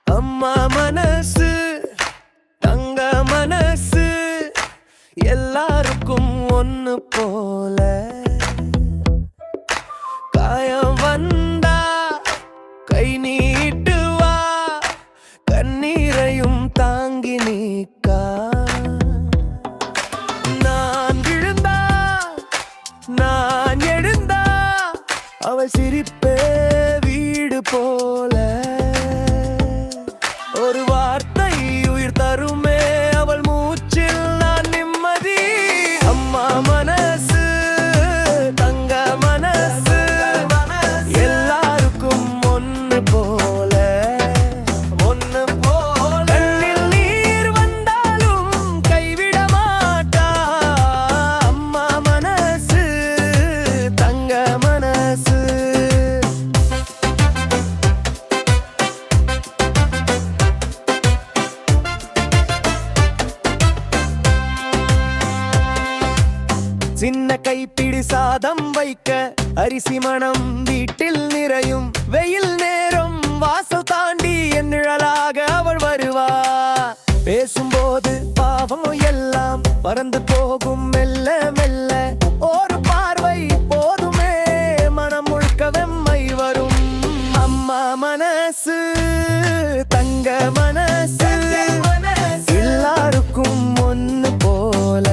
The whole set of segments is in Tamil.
அம்மா மனசு தங்க மனசு எல்லாருக்கும் ஒன்னு போல. காயம் வந்தா கை நீட்டு வா, கண்ணீரையும் தாங்கி நீக்கா. நான் விழுந்தா நான் எழுந்தா அவள் சிரிப்பே வீடு போல. ஒரு வார்த்தை உயிர் தருமே அவள் மூச்சில் நான் நிம்மதி. அம்மா மனசு தங்க மனசு எல்லாருக்கும் ஒன்னு போல, ஒன்னு போல. கண்ணில் நீர் வந்தாலும் கைவிட மாட்டா. அம்மா மனசு தங்க மனசு. சின்ன கைப்பிடி சாதம் வைக்க அரிசி மணம் வீட்டில் நிறையும். வெயில் நேரம் வாசல் தாண்டி என் நிழலாக அவள் வருவா. பேசும்போது பாவம் எல்லாம் பறந்து போகும் மெல்ல மெல்ல. ஒரு பார்வை போதுமே மனம் முழுக்க வெம்மை வரும். அம்மா மனசு தங்க மனசு எல்லாருக்கும் ஒன்னு போல.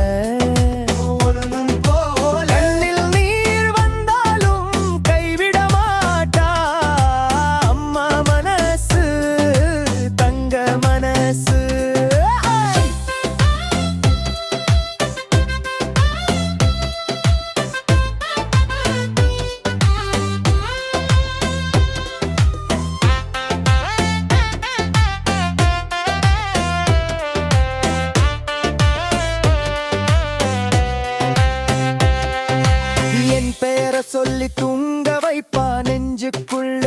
சொல்லி தூங்க வைப்பா நெஞ்சுக்குள்ள